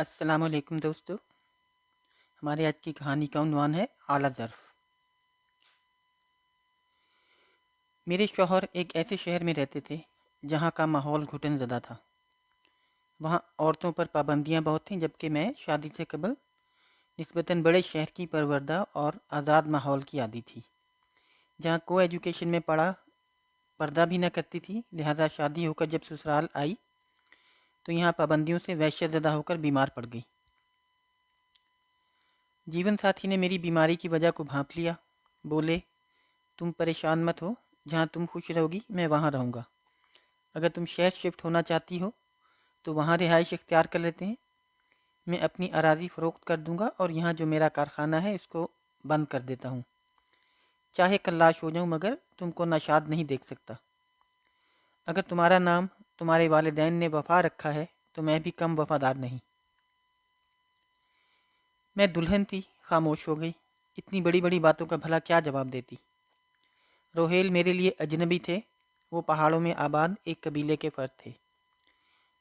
अस्सलाम वालेकुम दोस्तों। हमारे आज की कहानी का उन्वान है आला ज़र्फ़। मेरे शौहर एक ऐसे शहर में रहते थे जहाँ का माहौल घुटन ज़दा था। वहाँ औरतों पर पाबंदियाँ बहुत थीं, जबकि मैं शादी से कबल निस्बतन बड़े शहर की परवरदा और आज़ाद माहौल की आदी थी, जहाँ को एजुकेशन में पढ़ा पर्दा भी न करती थी। लिहाजा शादी होकर जब ससुराल आई तो यहाँ पाबंदियों से वहशत ज़दा होकर बीमार पड़ गई। जीवन साथी ने मेरी बीमारी की वजह को भांप लिया। बोले, तुम परेशान मत हो, जहाँ तुम खुश रहोगी मैं वहाँ रहूँगा। अगर तुम शहर शिफ्ट होना चाहती हो तो वहाँ रिहाइश इख्तियार कर लेते हैं। मैं अपनी अराज़ी फ़रोख्त कर दूँगा और यहाँ जो मेरा कारखाना है इसको बंद कर देता हूँ। चाहे कल्लाश हो जाऊँ मगर तुमको नाशाद नहीं देख सकता। अगर तुम्हारा नाम तुम्हारे वालिदैन ने वफ़ा रखा है तो मैं भी कम वफ़ादार नहीं। मैं दुल्हन थी, खामोश हो गई। इतनी बड़ी बड़ी बातों का भला क्या जवाब देती। रोहेल मेरे लिए अजनबी थे। वो पहाड़ों में आबाद एक कबीले के फ़र्द थे,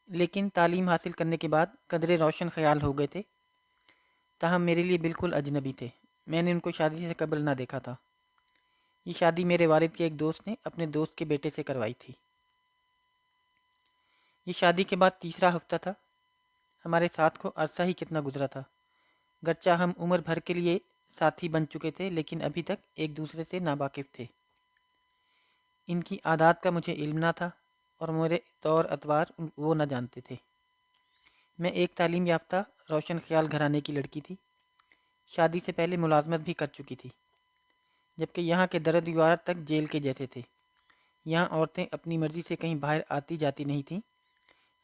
लेकिन तालीम हासिल करने के बाद कदरे रोशन ख्याल हो गए थे। ताहम मेरे लिए बिल्कुल अजनबी थे। मैंने उनको शादी से कबल ना देखा था। ये शादी मेरे वालिद के एक दोस्त ने अपने दोस्त के बेटे से करवाई थी। ये शादी के बाद तीसरा हफ्ता था। हमारे साथ को अरसा ही कितना गुजरा था। गरचा हम उम्र भर के लिए साथी बन चुके थे, लेकिन अभी तक एक दूसरे से नावाकिफ़ थे। इनकी आदात का मुझे इल्म ना था और मेरे तौर अतवार वो न जानते थे। मैं एक तालीम याफ्ता रोशन ख्याल घराने की लड़की थी। शादी से पहले मुलाजमत भी कर चुकी थी, जबकि यहाँ के दर दीवार तक जेल के जैसे थे। यहाँ औरतें अपनी मर्जी से कहीं बाहर आती जाती नहीं थीं।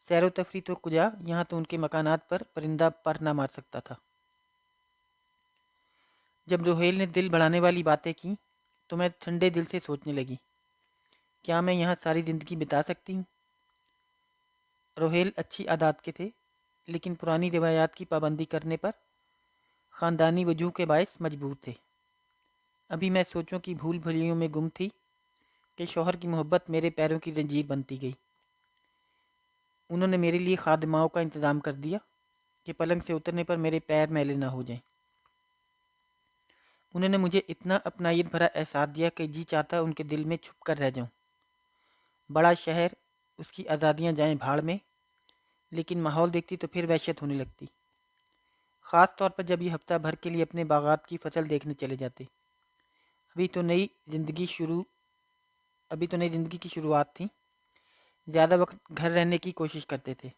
सैर व तफरी तो कुजा, यहाँ तो उनके मकानात पर परिंदा पर ना मार सकता था। जब रोहेल ने दिल बढ़ाने वाली बातें की तो मैं ठंडे दिल से सोचने लगी, क्या मैं यहाँ सारी ज़िंदगी बिता सकती हूँ। रोहेल अच्छी आदात के थे, लेकिन पुरानी रिवायात की पाबंदी करने पर ख़ानदानी वजूह के बायस मजबूर थे। अभी मैं सोचूं कि भूल भुलैयों में गुम थी कि शौहर की मोहब्बत मेरे पैरों की जंजीर बनती गई। उन्होंने मेरे लिए खादिमाओं का इंतज़ाम कर दिया कि पलंग से उतरने पर मेरे पैर मैले ना हो जाएं। उन्होंने मुझे इतना अपनायत भरा एहसास दिया कि जी चाहता उनके दिल में छुप कर रह जाऊं। बड़ा शहर, उसकी आज़ादियाँ जाएं भाड़ में, लेकिन माहौल देखती तो फिर वहशत होने लगती। ख़ास तौर पर जब ये हफ्ता भर के लिए अपने बागात की फसल देखने चले जाते। अभी तो नई ज़िंदगी शुरू अभी तो नई ज़िंदगी की शुरुआत थी। ज़्यादा वक्त घर रहने की कोशिश करते थे।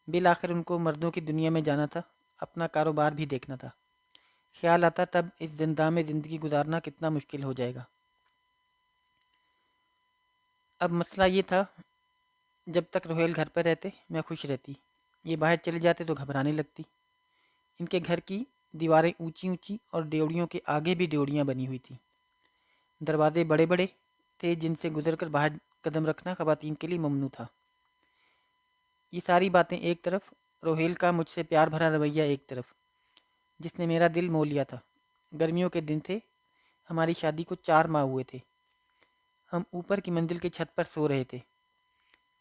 बिल आखिर उनको मर्दों की दुनिया में जाना था, अपना कारोबार भी देखना था। ख्याल आता तब इस जिंदा में ज़िंदगी गुजारना कितना मुश्किल हो जाएगा। अब मसला ये था, जब तक रोहेल घर पर रहते मैं खुश रहती। ये बाहर चले जाते तो घबराने लगती। इनके घर की दीवारें ऊंची ऊंची और ड्योड़ियों के आगे भी ड्योड़ियाँ बनी हुई थी। दरवाजे बड़े बड़े थे जिनसे गुजर कर बाहर कदम रखना ख़वातीन के लिए ममनू था। ये सारी बातें एक तरफ, रोहेल का मुझसे प्यार भरा रवैया एक तरफ, जिसने मेरा दिल मोह लिया था। गर्मियों के दिन थे। हमारी शादी को 4 माह हुए थे। हम ऊपर की मंजिल की छत पर सो रहे थे।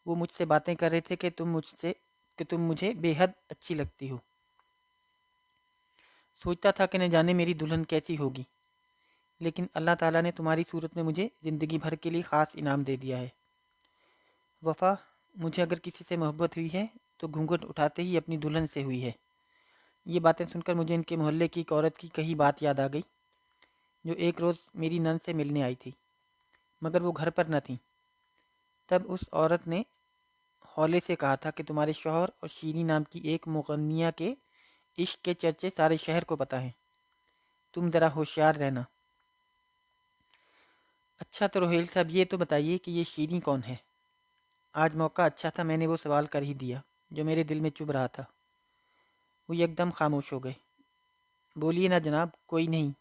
वो मुझसे बातें कर रहे थे कि तुम मुझे बेहद अच्छी लगती हो। सोचता था कि न जाने मेरी दुल्हन कैसी होगी, लेकिन अल्लाह ताला ने तुम्हारी सूरत में मुझे ज़िंदगी भर के लिए ख़ास इनाम दे दिया है। वफ़ा, मुझे अगर किसी से मोहब्बत हुई है तो घूंघट उठाते ही अपनी दुल्हन से हुई है। ये बातें सुनकर मुझे इनके मोहल्ले की एक औरत की कही बात याद आ गई, जो एक रोज़ मेरी नंद से मिलने आई थी, मगर वो घर पर न थी। तब उस औरत ने हौले से कहा था कि तुम्हारे शौहर और शीरी नाम की एक मुगन्निया के इश्क के चर्चे सारे शहर को पता है। तुम ज़रा होशियार रहना। अच्छा तो रोहेल साहब, ये तो बताइए कि ये शीरी कौन है। आज मौका अच्छा था, मैंने वो सवाल कर ही दिया जो मेरे दिल में चुभ रहा था। वो एकदम खामोश हो गए। बोलिए ना जनाब, कोई नहीं,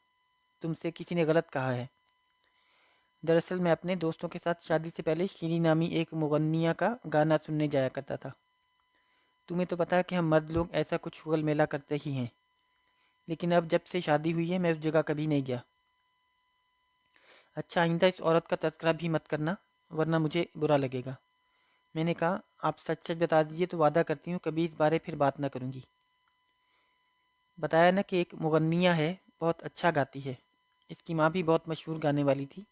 तुमसे किसी ने गलत कहा है। दरअसल मैं अपने दोस्तों के साथ शादी से पहले शीरी नामी एक मुगन्निया का गाना सुनने जाया करता था। तुम्हें तो पता है कि हम मर्द लोग ऐसा कुछ हुगल मेला करते ही हैं, लेकिन अब जब से शादी हुई है मैं उस जगह कभी नहीं गया। अच्छा, आइंदा इस औरत का तज़किरा भी मत करना, वरना मुझे बुरा लगेगा। मैंने कहा, आप सच सच बता दीजिए तो वादा करती हूँ कभी इस बारे फिर बात ना करूँगी। बताया ना कि एक मुगन्निया है, बहुत अच्छा गाती है। इसकी माँ भी बहुत मशहूर गाने वाली थी।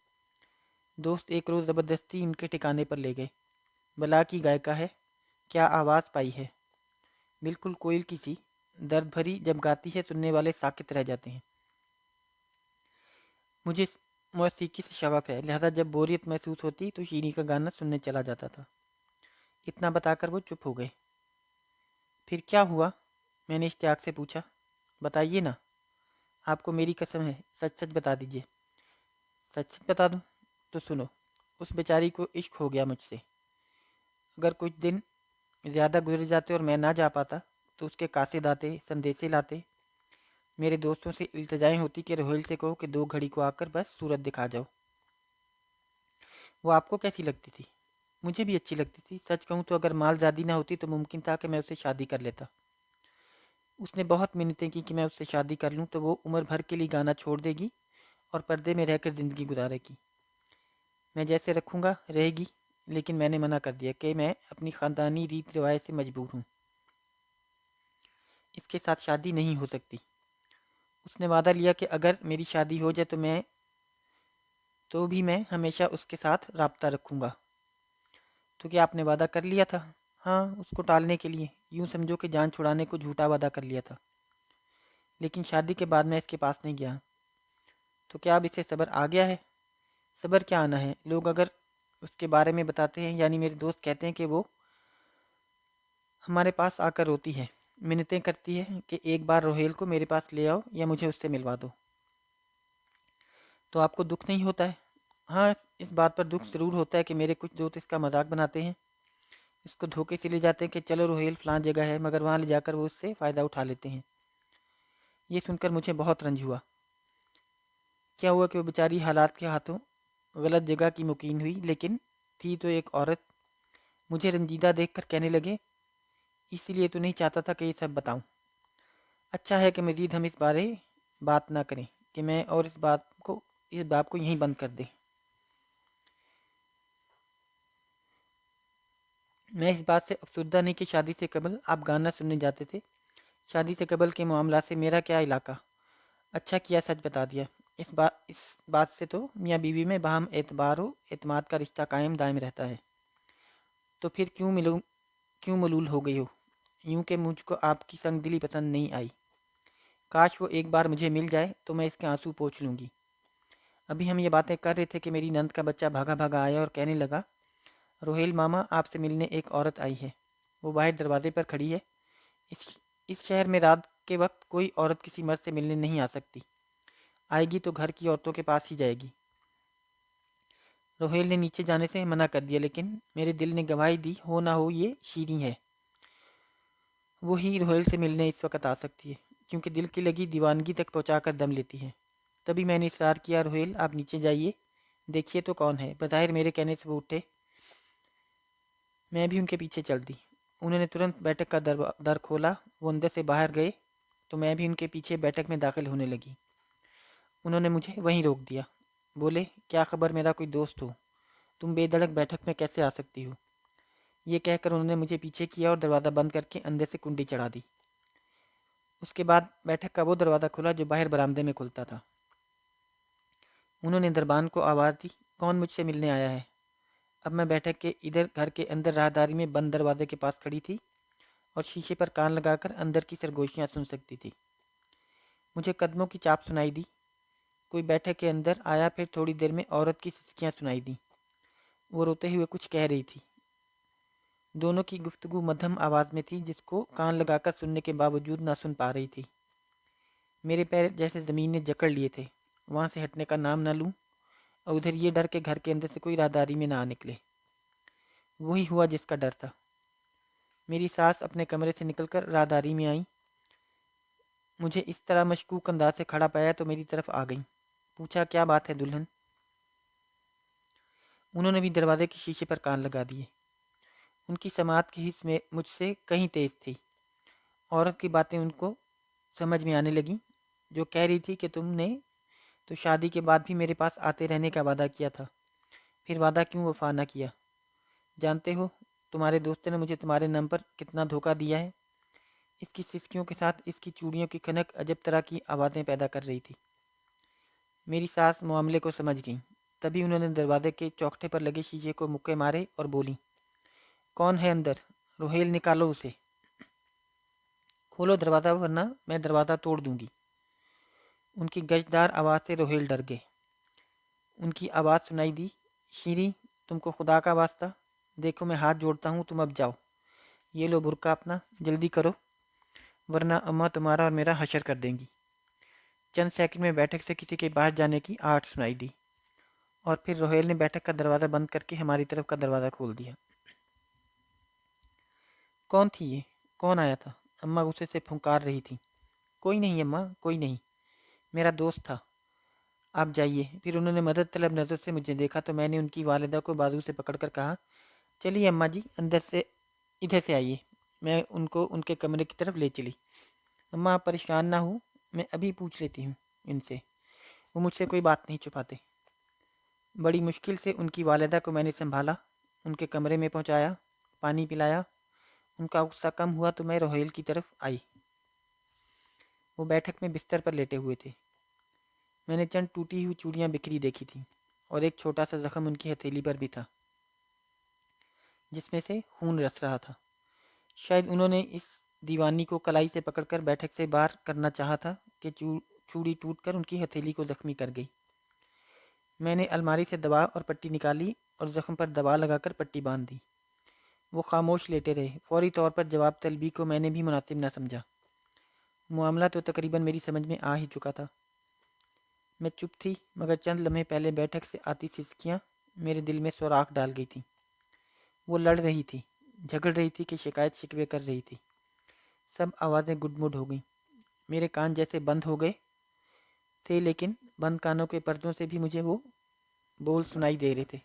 दोस्त एक रोज़ ज़बरदस्ती इनके ठिकाने पर ले गए। भला की गायिका है, क्या आवाज़ पाई है, बिल्कुल कोयल की सी। दर्द भरी जब गाती है सुनने वाले साकित रह जाते हैं। मुझे मौसीकी से शवक है, लिहाजा जब बोरियत महसूस होती तो शीरी का गाना सुनने चला जाता था। इतना बताकर वो चुप हो गए। फिर क्या हुआ? मैंने इश्तियाक से पूछा। बताइए ना, आपको मेरी कसम है, सच सच बता दीजिए। सच सच बता दूं? तो सुनो, उस बेचारी को इश्क हो गया मुझसे। अगर कुछ दिन ज़्यादा गुजर जाते और मैं ना जा पाता तो उसके कासिद आते, संदेशे लाते। मेरे दोस्तों से इल्तजाएं होती कि रोहिल से कहो कि 2 घड़ी को आकर बस सूरत दिखा जाओ। वो आपको कैसी लगती थी? मुझे भी अच्छी लगती थी। सच कहूँ तो अगर मालजादी ना होती तो मुमकिन था कि मैं उससे शादी कर लेता। उसने बहुत मिन्नतें की कि मैं उससे शादी कर लूँ तो वो उम्र भर के लिए गाना छोड़ देगी और पर्दे में रहकर ज़िंदगी गुजारेगी। मैं जैसे रखूँगा रहेगी, लेकिन मैंने मना कर दिया कि मैं अपनी ख़ानदानी रीत रिवायत से मजबूर हूँ, इसके साथ शादी नहीं हो सकती। उसने वादा लिया कि अगर मेरी शादी हो जाए तो भी मैं हमेशा उसके साथ राब्ता रखूँगा। तो क्या आपने वादा कर लिया था? हाँ, उसको टालने के लिए, यूँ समझो कि जान छुड़ाने को झूठा वादा कर लिया था। लेकिन शादी के बाद मैं इसके पास नहीं गया। तो क्या अब इसे सब्र आ गया है? सब्र क्या आना है, लोग अगर उसके बारे में बताते हैं, यानी मेरे दोस्त कहते हैं कि वो हमारे पास आकर रोती है, मिन्नतें करती है कि एक बार रोहेल को मेरे पास ले आओ या मुझे उससे मिलवा दो। तो आपको दुख नहीं होता है? हाँ, इस बात पर दुख ज़रूर होता है कि मेरे कुछ दोस्त इसका मजाक बनाते हैं, इसको धोखे से ले जाते हैं कि चलो रोहेल फलां जगह है, मगर वहाँ ले जाकर वो उससे फ़ायदा उठा लेते हैं। ये सुनकर मुझे बहुत रंज हुआ। क्या हुआ कि वो बेचारी हालात के हाथों गलत जगह की मुकीम हुई, लेकिन थी तो एक औरत। मुझे रंजीदा देखकर कहने लगे, इसीलिए तो नहीं चाहता था कि ये सब बताऊं। अच्छा है कि मज़ीद हम इस बारे बात ना करें, कि मैं और इस बात को यहीं बंद कर दें। मैं इस बात से अफसुर्दा नहीं कि शादी से कबल आप गाना सुनने जाते थे। शादी से कबल के मामला से मेरा क्या इलाका। अच्छा किया सच बता दिया। इस बात से तो मियाँ बीवी में बाहम एतबार व एतमाद का रिश्ता कायम दायम रहता है। तो फिर क्यों मलूल हो गई हो, यूं कि मुझको आपकी संग दिली पसंद नहीं आई। काश वो एक बार मुझे मिल जाए तो मैं इसके आंसू पोंछ लूँगी। अभी हम ये बातें कर रहे थे कि मेरी नंद का बच्चा भागा भागा आया और कहने लगा, रोहेल मामा आपसे मिलने एक औरत आई है। वो बाहर दरवाजे पर खड़ी है। इस इस शहर में रात के वक्त कोई औरत किसी मर्द से मिलने नहीं आ सकती। आएगी तो घर की औरतों के पास ही जाएगी। रोहेल ने नीचे जाने से मना कर दिया, लेकिन मेरे दिल ने गवाही दी, हो ना हो ये शीरी है। वो ही रोहेल से मिलने इस वक्त आ सकती है, क्योंकि दिल की लगी दीवानगी तक पहुंचा कर दम लेती है। तभी मैंने इसरार किया, रोहेल आप नीचे जाइए, देखिए तो कौन है। बज़ाहिर मेरे कहने से वो उठे। मैं भी उनके पीछे चल दी। उन्होंने तुरंत बैठक का दर खोला। वो अंदर से बाहर गए तो मैं भी उनके पीछे बैठक में दाखिल होने लगी। उन्होंने मुझे वहीं रोक दिया। बोले, क्या खबर मेरा कोई दोस्त हो, तुम बेधड़क बैठक में कैसे आ सकती हो? ये कहकर उन्होंने मुझे पीछे किया और दरवाज़ा बंद करके अंदर से कुंडी चढ़ा दी। उसके बाद बैठक का वो दरवाज़ा खुला जो बाहर बरामदे में खुलता था। उन्होंने दरबान को आवाज़ दी, कौन मुझसे मिलने आया है? अब मैं बैठक के इधर घर के अंदर राहदारी में बंद दरवाजे के पास खड़ी थी और शीशे पर कान लगाकर अंदर की सरगोशियाँ सुन सकती थी। मुझे कदमों की चाप सुनाई दी। कोई बैठक के अंदर आया। फिर थोड़ी देर में औरत की सिसकियाँ सुनाई दी। वो रोते हुए कुछ कह रही थी। दोनों की गुफ्तगू मध्यम आवाज़ में थी, जिसको कान लगाकर सुनने के बावजूद ना सुन पा रही थी। मेरे पैर जैसे ज़मीन ने जकड़ लिए थे। वहाँ से हटने का नाम ना लूँ और उधर ये डर के घर के अंदर से कोई राहदारी में ना आ निकले। वही हुआ जिसका डर था। मेरी सास अपने कमरे से निकलकर राहदारी में आई। मुझे इस तरह मशकूक अंदाज से खड़ा पाया तो मेरी तरफ आ गई। पूछा, क्या बात है दुल्हन? उन्होंने भी दरवाजे के शीशे पर कान लगा दिए। उनकी समात की हिस्स में मुझसे कहीं तेज थी। औरत की बातें उनको समझ में आने लगी, जो कह रही थी कि तुमने तो शादी के बाद भी मेरे पास आते रहने का वादा किया था, फिर वादा क्यों वफा ना किया? जानते हो, تمہارے دوست نے مجھے تمہارے نام پر کتنا دھوکہ دیا ہے۔ اس کی سسکیوں کے ساتھ اس کی چوڑیوں کی کھنک عجب طرح کی آوازیں پیدا کر رہی تھی۔ میری ساس معاملے کو سمجھ گئیں۔ تبھی انہوں نے دروازے کے چوکھٹے پر لگے شیشے کو مکے مارے اور بولی، کون ہے اندر؟ روہیل نکالو اسے، کھولو دروازہ ورنہ میں دروازہ توڑ دوں گی۔ ان کی گشدار آواز سے روہیل ڈر گئے۔ ان کی آواز سنائی دی، شیریں تم کو خدا کا واسطہ، دیکھو میں ہاتھ جوڑتا ہوں، تم اب جاؤ، یہ لو برقع اپنا، جلدی کرو ورنہ اماں تمہارا اور میرا حشر کر دیں گی۔ چند سیکنڈ میں بیٹھک سے کسی کے باہر جانے کی آہٹ سنائی دی اور پھر روہیل نے بیٹھک کا دروازہ بند کر کے ہماری طرف کا دروازہ کھول دیا۔ کون تھی یہ؟ کون آیا تھا؟ اماں غصے سے پھنکار رہی تھی۔ کوئی نہیں اماں، کوئی نہیں، میرا دوست تھا، آپ جائیے۔ پھر انہوں نے مدد طلب نظر سے مجھے دیکھا تو میں نے ان کی والدہ کو بازو سے پکڑ کر کہا، چلیے اماں جی اندر سے، ادھر سے آئیے۔ میں ان کو ان کے کمرے کی طرف لے چلی۔ اماں آپ پریشان نہ ہو، میں ابھی پوچھ لیتی ہوں ان سے، وہ مجھ سے کوئی بات نہیں چھپاتے۔ بڑی مشکل سے ان کی والدہ کو میں نے سنبھالا، ان کے کمرے میں پہنچایا، پانی پلایا۔ ان کا غصہ کم ہوا تو میں روہیل کی طرف آئی۔ وہ بیٹھک میں بستر پر لیٹے ہوئے تھے۔ میں نے چند ٹوٹی ہوئی چوڑیاں بکھری دیکھی تھیں اور ایک چھوٹا سا زخم ان کی ہتھیلی پر بھی تھا جس میں سے خون رس رہا تھا۔ شاید انہوں نے اس دیوانی کو کلائی سے پکڑ کر بیٹھک سے باہر کرنا چاہا تھا کہ چوڑی ٹوٹ کر ان کی ہتھیلی کو زخمی کر گئی۔ میں نے الماری سے دوا اور پٹی نکالی اور زخم پر دوا لگا کر پٹی باندھ دی۔ وہ خاموش لیٹے رہے۔ فوری طور پر جواب طلبی کو میں نے بھی مناسب نہ سمجھا۔ معاملہ تو تقریباً میری سمجھ میں آ ہی چکا تھا۔ میں چپ تھی، مگر چند لمحے پہلے بیٹھک سے آتی سسکیاں میرے دل میں سوراخ ڈال گئی تھیں۔ وہ لڑ رہی تھی، جھگڑ رہی تھی کہ شکایت شکوے کر رہی تھی۔ سب آوازیں گڈ مڈ ہو گئیں۔ میرے کان جیسے بند ہو گئے تھے، لیکن بند کانوں کے پردوں سے بھی مجھے وہ بول سنائی دے رہے تھے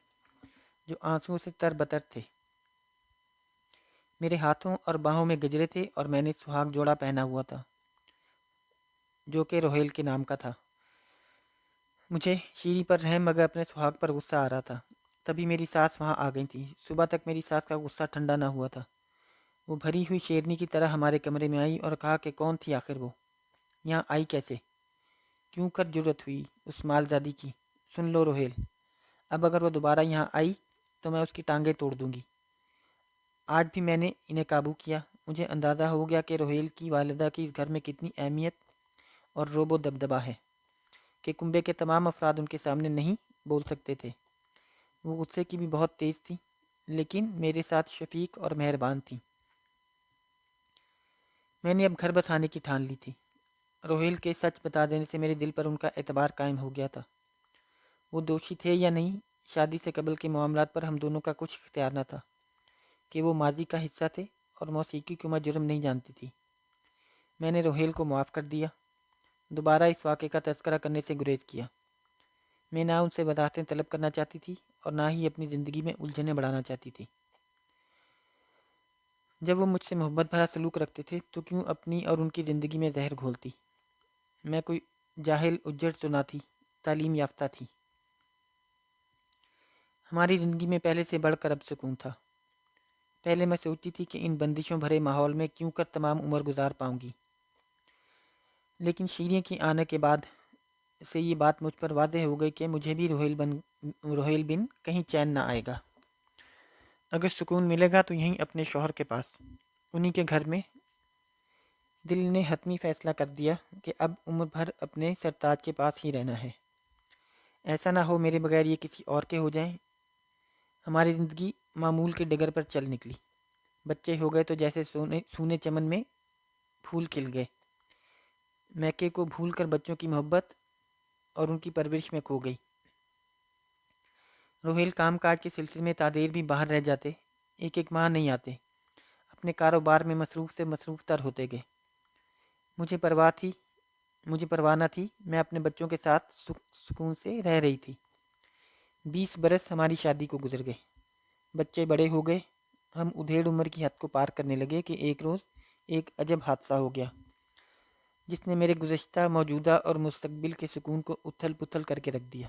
جو آنسوؤں سے تر بتر تھے۔ میرے ہاتھوں اور باہوں میں گجرے تھے اور میں نے سہاگ جوڑا پہنا ہوا تھا جو کہ روہیل کے نام کا تھا۔ مجھے شیری پر رحم مگر اپنے سہاگ پر غصہ آ رہا تھا۔ تبھی میری ساس وہاں آ گئی تھی۔ صبح تک میری ساس کا غصہ ٹھنڈا نہ ہوا تھا۔ وہ بھری ہوئی شیرنی کی طرح ہمارے کمرے میں آئی اور کہا کہ کون تھی آخر وہ، یہاں آئی کیسے، کیوں کر جرت ہوئی اس مالزادی کی۔ سن لو روہیل، اب اگر وہ دوبارہ یہاں آئی تو میں اس کی ٹانگیں توڑ دوں گی۔ آج بھی میں نے انہیں قابو کیا۔ مجھے اندازہ ہو گیا کہ روہیل کی والدہ کی اس گھر میں کتنی اہمیت اور رعب و دبدبہ ہے کہ کنبے کے تمام افراد ان کے سامنے نہیں بول سکتے تھے۔ وہ غصے کی بھی بہت تیز تھی، لیکن میرے ساتھ شفیق اور مہربان تھی۔ میں نے اب گھر بسانے کی ٹھان لی تھی۔ روہیل کے سچ بتا دینے سے میرے دل پر ان کا اعتبار قائم ہو گیا تھا۔ وہ دوشی تھے یا نہیں، شادی سے قبل کے معاملات پر ہم دونوں کا کچھ اختیار نہ تھا کہ وہ ماضی کا حصہ تھے اور موسیقی کو میں جرم نہیں جانتی تھی۔ میں نے روہیل کو معاف کر دیا، دوبارہ اس واقعے کا تذکرہ کرنے سے گریز کیا۔ میں نہ ان سے وضاحتیں طلب کرنا چاہتی تھی اور نہ ہی اپنی زندگی میں الجھنیں بڑھانا چاہتی تھی۔ جب وہ مجھ سے محبت بھرا سلوک رکھتے تھے تو کیوں اپنی اور ان کی زندگی میں زہر گھولتی؟ میں کوئی جاہل اجڑ تو نہ تھی، تعلیم یافتہ تھی۔ ہماری زندگی میں پہلے سے بڑھ کر اب سکون تھا۔ پہلے میں سوچتی تھی کہ ان بندشوں بھرے ماحول میں کیوں کر تمام عمر گزار پاؤں گی، لیکن شیریں کے آنے کے بعد سے یہ بات مجھ پر واضح ہو گئی کہ مجھے بھی روہیل بن کہیں چین نہ آئے گا۔ اگر سکون ملے گا تو یہیں اپنے شوہر کے پاس، انہی کے گھر میں۔ دل نے حتمی فیصلہ کر دیا کہ اب عمر بھر اپنے سرتاج کے پاس ہی رہنا ہے۔ ایسا نہ ہو میرے بغیر یہ کسی اور کے ہو جائیں۔ ہماری زندگی معمول کے ڈگر پر چل نکلی۔ بچے ہو گئے تو جیسے سونے چمن میں پھول کھل گئے۔ میکے کو بھول کر بچوں کی محبت اور ان کی پرورش میں کھو گئی۔ روہیل کام کاج کے سلسلے میں تادیر بھی باہر رہ جاتے، ایک ایک ماہ نہیں آتے، اپنے کاروبار میں مصروف سے مصروف تر ہوتے گئے۔ مجھے پرواہ نہ تھی، میں اپنے بچوں کے ساتھ سکون سے رہ رہی تھی۔ 20 برس ہماری شادی کو گزر گئے، بچے بڑے ہو گئے، ہم ادھیڑ عمر کی حد کو پار کرنے لگے کہ ایک روز ایک عجب حادثہ ہو گیا جس نے میرے گزشتہ، موجودہ اور مستقبل کے سکون کو اتھل پتھل کر کے رکھ دیا۔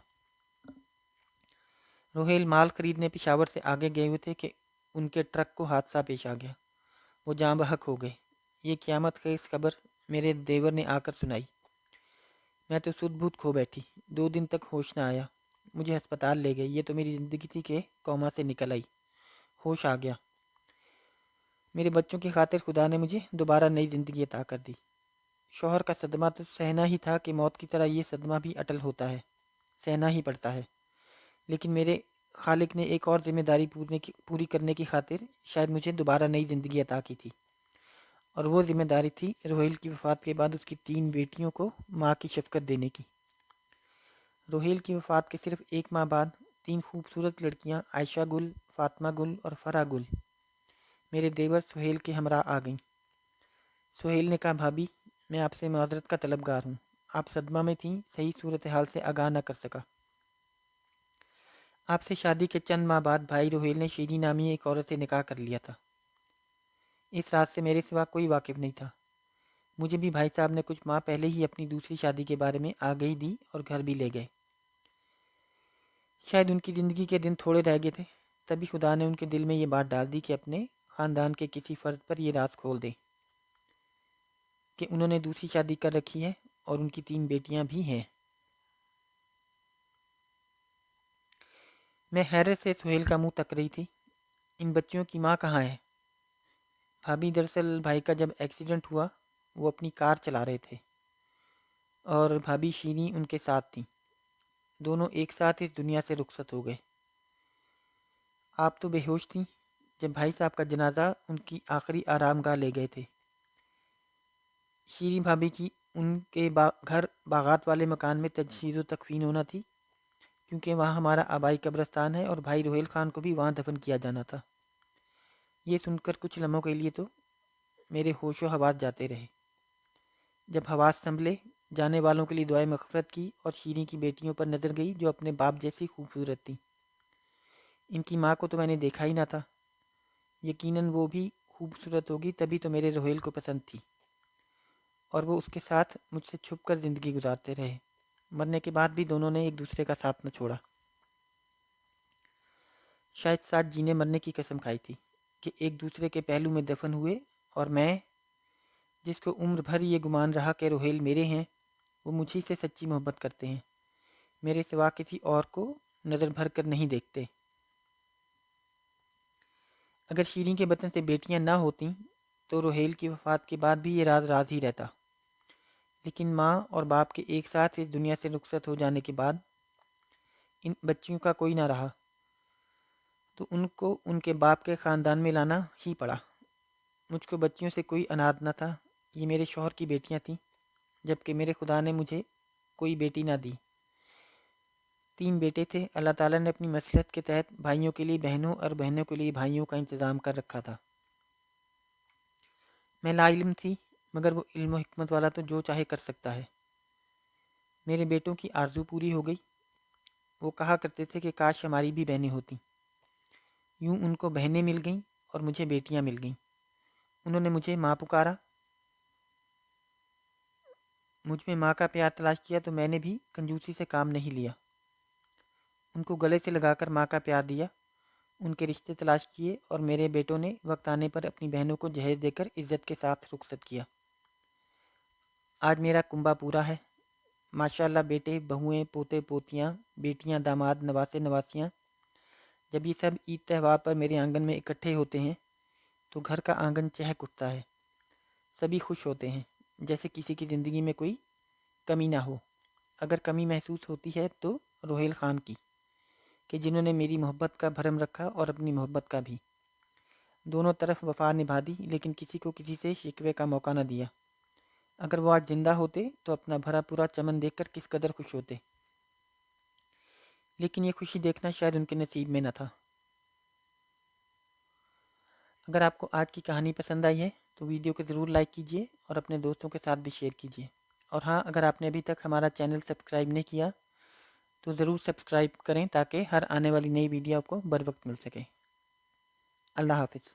روہیل مال خریدنے پشاور سے آگے گئے ہوئے تھے کہ ان کے ٹرک کو حادثہ پیش آ گیا، وہ جاں بحق ہو گئے۔ یہ قیامت خیز خبر میرے دیور نے آ کر سنائی۔ میں تو سدھ بھوت کھو بیٹھی، 2 دن تک ہوش نہ آیا۔ مجھے ہسپتال لے گئے، یہ تو میری زندگی تھی کہ کوما سے نکل آئی، ہوش آ گیا۔ میرے بچوں کی خاطر خدا نے مجھے دوبارہ نئی زندگی عطا کر دی۔ شوہر کا صدمہ تو سہنا ہی تھا کہ موت کی طرح یہ صدمہ بھی اٹل ہوتا ہے، سہنا ہی پڑتا ہے، لیکن میرے خالق نے ایک اور ذمہ داری پوری کرنے کی خاطر شاید مجھے دوبارہ نئی زندگی عطا کی تھی، اور وہ ذمہ داری تھی روہیل کی وفات کے بعد اس کی 3 بیٹیوں کو ماں کی شفقت دینے کی۔ روہیل کی وفات کے صرف 1 ماہ بعد 3 خوبصورت لڑکیاں عائشہ گل، فاطمہ گل اور فرح گل میرے دیور سہیل کے ہمراہ آ گئیں۔ سہیل نے کہا، بھابھی میں آپ سے معذرت کا طلبگار ہوں، آپ صدمہ میں تھیں، صحیح صورتحال سے آگاہ نہ کر سکا۔ آپ سے شادی کے چند ماہ بعد بھائی روہیل نے شیریں نامی ایک عورت سے نکاح کر لیا تھا۔ اس رات سے میرے سوا کوئی واقف نہیں تھا۔ مجھے بھی بھائی صاحب نے کچھ ماہ پہلے ہی اپنی دوسری شادی کے بارے میں آگہی دی اور گھر بھی لے گئے۔ شاید ان کی زندگی کے دن تھوڑے رہ گئے تھے، تبھی خدا نے ان کے دل میں یہ بات ڈال دی کہ اپنے خاندان کے کسی فرد پر یہ راز کھول دیں کہ انہوں نے دوسری شادی کر رکھی ہے اور ان کی 3 بیٹیاں بھی ہیں۔ میں حیرت سے سہیل کا منہ تک رہی تھی۔ ان بچیوں کی ماں کہاں ہے؟ بھابھی دراصل بھائی کا جب ایکسیڈنٹ ہوا وہ اپنی کار چلا رہے تھے اور بھابھی شیریں ان کے ساتھ تھیں۔ دونوں ایک ساتھ اس دنیا سے رخصت ہو گئے۔ آپ تو بے ہوش تھیں جب بھائی صاحب کا جنازہ ان کی آخری آرام گاہ لے گئے تھے۔ شیریں بھابھی کی ان کے گھر باغات والے مکان میں تجہیز و تکفین ہونا تھی، کیونکہ وہاں ہمارا آبائی قبرستان ہے اور بھائی روہیل خان کو بھی وہاں دفن کیا جانا تھا۔ یہ سن کر کچھ لمحوں کے لیے تو میرے ہوش و حواس جاتے رہے۔ جب حواس سنبھلے، جانے والوں کے لیے دعائیں مغفرت کی اور شیریں کی بیٹیوں پر نظر گئی جو اپنے باپ جیسی خوبصورت تھیں۔ ان کی ماں کو تو میں نے دیکھا ہی نہ تھا، یقیناً وہ بھی خوبصورت ہوگی، تبھی تو میرے روہیل کو پسند تھی، اور وہ اس کے ساتھ مجھ سے چھپ کر زندگی گزارتے رہے۔ مرنے کے بعد بھی دونوں نے ایک دوسرے کا ساتھ نہ چھوڑا۔ شاید ساتھ جینے مرنے کی قسم کھائی تھی کہ ایک دوسرے کے پہلو میں دفن ہوئے، اور میں جس کو عمر بھر یہ گمان رہا کہ روہیل میرے ہیں، وہ مجھ ہی سے سچی محبت کرتے ہیں، میرے سوا کسی اور کو نظر بھر کر نہیں دیکھتے۔ اگر شیریں کے بطن سے بیٹیاں نہ ہوتیں تو روہیل کی وفات کے بعد بھی یہ راز راز ہی رہتا، لیکن ماں اور باپ کے ایک ساتھ اس دنیا سے رخصت ہو جانے کے بعد ان بچیوں کا کوئی نہ رہا، تو ان کو ان کے باپ کے خاندان میں لانا ہی پڑا۔ مجھ کو بچیوں سے کوئی اناد نہ تھا، یہ میرے شوہر کی بیٹیاں تھیں، جبکہ میرے خدا نے مجھے کوئی بیٹی نہ دی۔ 3 بیٹے تھے، اللہ تعالیٰ نے اپنی مصلحت کے تحت بھائیوں کے لیے بہنوں اور بہنوں کے لیے بھائیوں کا انتظام کر رکھا تھا۔ میں لا علم تھی، مگر وہ علم و حکمت والا تو جو چاہے کر سکتا ہے۔ میرے بیٹوں کی آرزو پوری ہو گئی۔ وہ کہا کرتے تھے کہ کاش ہماری بھی بہنیں ہوتیں۔ یوں ان کو بہنیں مل گئیں اور مجھے بیٹیاں مل گئیں۔ انہوں نے مجھے ماں پکارا، مجھ میں ماں کا پیار تلاش کیا تو میں نے بھی کنجوسی سے کام نہیں لیا، ان کو گلے سے لگا کر ماں کا پیار دیا، ان کے رشتے تلاش کیے، اور میرے بیٹوں نے وقت آنے پر اپنی بہنوں کو جہیز دے کر عزت کے ساتھ رخصت کیا۔ آج میرا کنبہ پورا ہے، ماشاءاللہ، بیٹے، بہویں، پوتے پوتیاں، بیٹیاں، داماد، نواسے نواسیاں۔ جب یہ سب عید تہوار پر میرے آنگن میں اکٹھے ہوتے ہیں تو گھر کا آنگن چہک اٹھتا ہے، سبھی خوش ہوتے ہیں، جیسے کسی کی زندگی میں کوئی کمی نہ ہو۔ اگر کمی محسوس ہوتی ہے تو روہیل خان کی، کہ جنہوں نے میری محبت کا بھرم رکھا اور اپنی محبت کا بھی، دونوں طرف وفا نبھا دی، لیکن کسی کو کسی سے شکوے کا موقع نہ دیا۔ اگر وہ آج زندہ ہوتے تو اپنا بھرا پورا چمن دیکھ کر کس قدر خوش ہوتے، لیکن یہ خوشی دیکھنا شاید ان کے نصیب میں نہ تھا۔ اگر آپ کو آج کی کہانی پسند آئی ہے تو ویڈیو کو ضرور لائک کیجیے اور اپنے دوستوں کے ساتھ بھی شیئر کیجیے، اور ہاں، اگر آپ نے ابھی تک ہمارا چینل سبسکرائب نہیں کیا تو ضرور سبسکرائب کریں تاکہ ہر آنے والی نئی ویڈیو آپ کو بر وقت مل سکے۔ اللہ حافظ۔